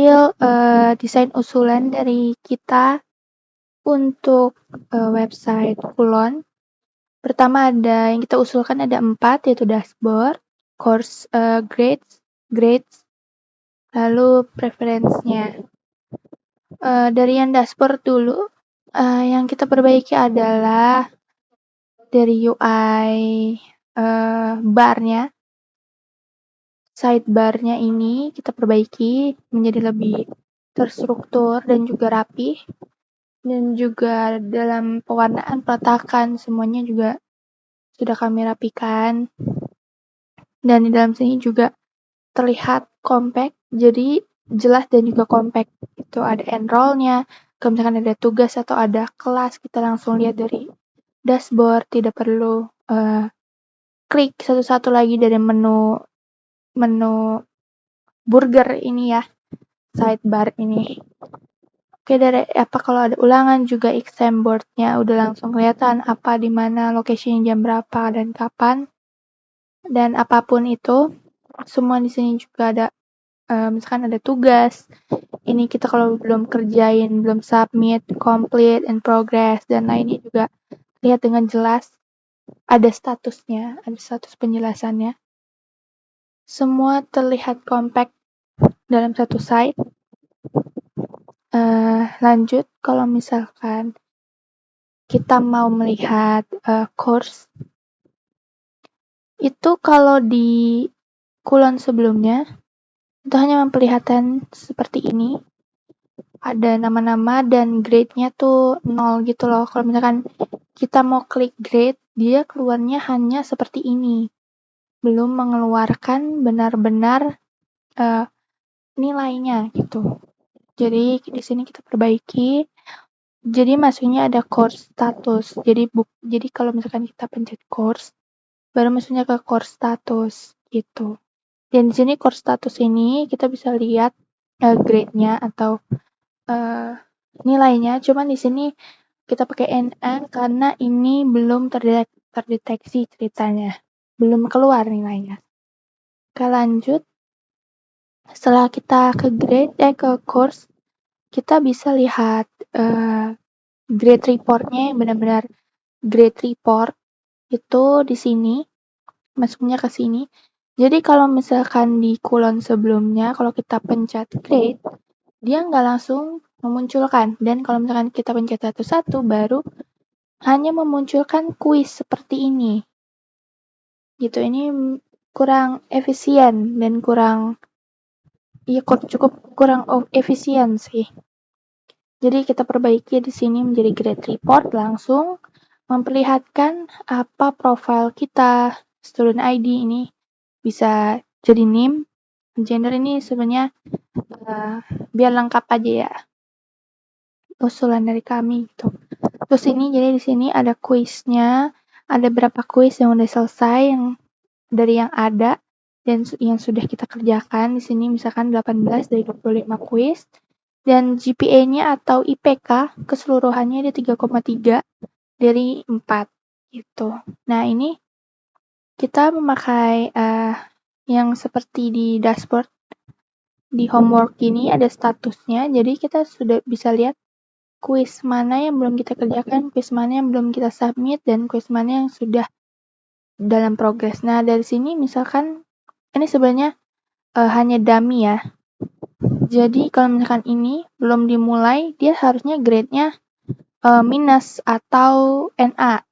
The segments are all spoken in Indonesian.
hasil desain usulan dari kita untuk website Kulon. Pertama yang kita usulkan ada 4, yaitu dashboard, course grades, lalu preference-nya. Dari yang dashboard dulu, yang kita perbaiki adalah dari UI barnya. Sidebar-nya ini kita perbaiki menjadi lebih terstruktur dan juga rapih. Dan juga dalam pewarnaan, peletakan, semuanya juga sudah kami rapikan. Dan di dalam sini juga terlihat compact, jadi jelas dan juga compact. Itu ada enroll-nya, kalau misalkan ada tugas atau ada kelas, kita langsung lihat dari dashboard, tidak perlu klik satu-satu lagi dari menu burger ini ya, sidebar ini. Oke, dari kalau ada ulangan juga exam board-nya udah langsung kelihatan apa di mana location jam berapa dan kapan. Dan apapun itu, semua di sini juga ada misalkan ada tugas. Ini kita kalau belum kerjain, belum submit, complete, and progress dan lainnya juga lihat dengan jelas. Ada statusnya, ada status penjelasannya. Semua terlihat compact dalam satu site. Lanjut, kalau misalkan kita mau melihat course, itu kalau di Kulon sebelumnya, itu hanya memperlihatkan seperti ini. Ada nama-nama dan grade-nya tuh 0 gitu loh. Kalau misalkan kita mau klik grade, dia keluarnya hanya seperti ini. Belum mengeluarkan benar-benar nilainya gitu. Jadi di sini kita perbaiki. Jadi masuknya ada course status. Jadi kalau misalkan kita pencet course, baru masuknya ke course status gitu. Dan di sini course status ini kita bisa lihat grade-nya atau nilainya. Cuman di sini kita pakai NA karena ini belum terdeteksi ceritanya. Belum keluar nilainya. Oke, lanjut. Setelah kita ke course, kita bisa lihat grade report-nya yang benar-benar grade report itu di sini, masuknya ke sini. Jadi kalau misalkan di Kulon sebelumnya, kalau kita pencet grade, dia nggak langsung memunculkan. Dan kalau misalkan kita pencet satu-satu, baru hanya memunculkan kuis seperti ini. Gitu, ini kurang efisien dan cukup kurang efisien sih. Jadi kita perbaiki di sini menjadi grade report, langsung memperlihatkan apa profil kita. Student ID ini bisa jadi name, gender ini sebenarnya biar lengkap aja ya. Usulan dari kami gitu. Terus ini jadi di sini ada kuisnya, ada berapa kuis yang udah selesai dari yang ada dan yang sudah kita kerjakan. Di sini misalkan 18 dari 25 kuis. Dan GPA-nya atau IPK keseluruhannya ada 3,3 dari 4 gitu. Nah, ini kita memakai yang seperti di dashboard di homework ini ada statusnya. Jadi kita sudah bisa lihat kuis mana yang belum kita kerjakan, kuis mana yang belum kita submit, dan kuis mana yang sudah dalam progress. Nah, dari sini misalkan ini sebenarnya hanya dummy ya. Jadi kalau misalkan ini belum dimulai, dia harusnya grade-nya minus atau NA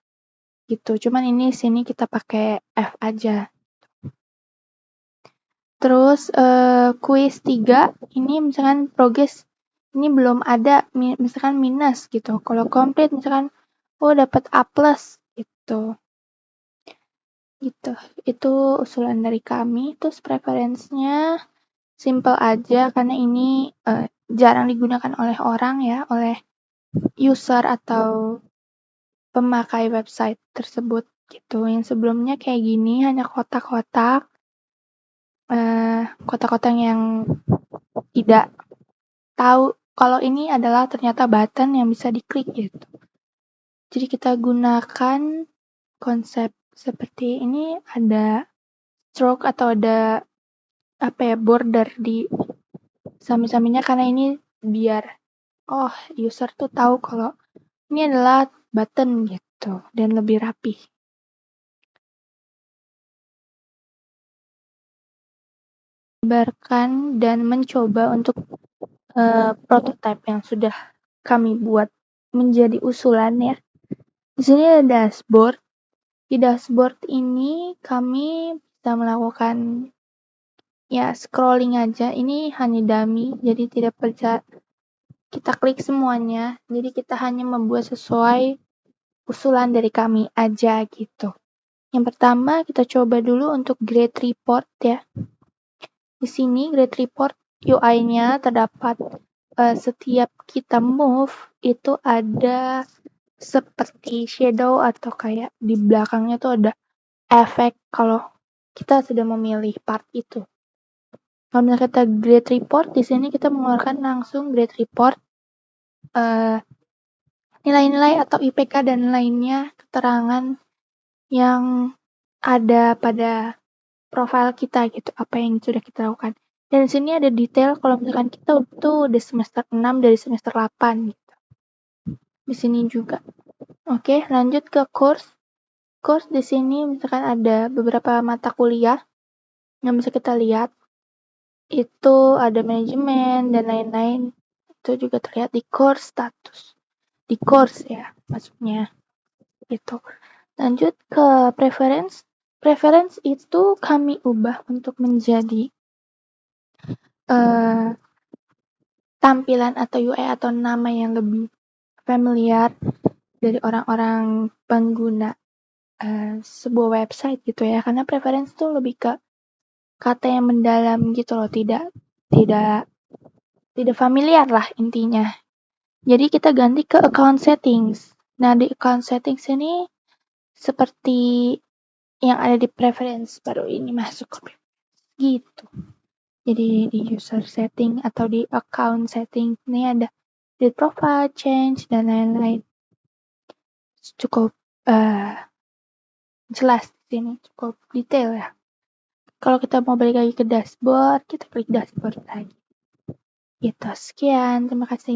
gitu. Cuman ini sini kita pakai F aja. Terus kuis 3 ini misalkan progress ini belum ada misalkan minus gitu. Kalau complete misalkan dapat A+ gitu. Gitu. Itu usulan dari kami. Terus preference-nya simple aja karena ini jarang digunakan oleh orang ya, oleh user atau pemakai website tersebut gitu. Yang sebelumnya kayak gini hanya kotak-kotak yang tidak tahu kalau ini adalah ternyata button yang bisa diklik gitu. Jadi kita gunakan konsep seperti ini, ada stroke atau ada border di Samping-sampingnya karena ini biar user tuh tahu kalau ini adalah button gitu dan lebih rapi. Menyebarkan dan mencoba untuk prototype yang sudah kami buat menjadi usulan ya. Di sini ada dashboard. Di dashboard ini kami bisa melakukan scrolling aja. Ini hanya dummy, jadi tidak bisa kita klik semuanya. Jadi kita hanya membuat sesuai usulan dari kami aja gitu. Yang pertama kita coba dulu untuk grade report ya. Di sini grade report UI-nya terdapat setiap kita move itu ada seperti shadow atau kayak di belakangnya tuh ada efek kalau kita sudah memilih part itu. Kalau misalnya kita grade report, di sini kita mengeluarkan langsung grade report nilai-nilai atau IPK dan lainnya, keterangan yang ada pada profil kita gitu, apa yang sudah kita lakukan. Dan di sini ada detail kalau misalkan kita tuh udah semester 6 dari semester 8 gitu. Di sini juga. Oke, lanjut ke course. Course di sini misalkan ada beberapa mata kuliah yang bisa kita lihat. Itu ada manajemen dan lain-lain. Itu juga terlihat di course status. Di course ya, maksudnya. Gitu. Lanjut ke preference. Preference itu kami ubah untuk menjadi tampilan atau UI atau nama yang lebih familiar dari orang-orang pengguna sebuah website gitu ya. Karena preference itu lebih ke kata yang mendalam gitu loh, tidak familiar lah intinya. Jadi kita ganti ke account settings. Nah, di account settings ini seperti yang ada di preference, baru ini masuk ke gitu. Jadi di user setting atau di account setting ini ada edit profile, change, dan lain-lain. Cukup jelas di sini, cukup detail ya. Kalau kita mau balik lagi ke dashboard, kita klik dashboard lagi. Gitu, sekian. Terima kasih.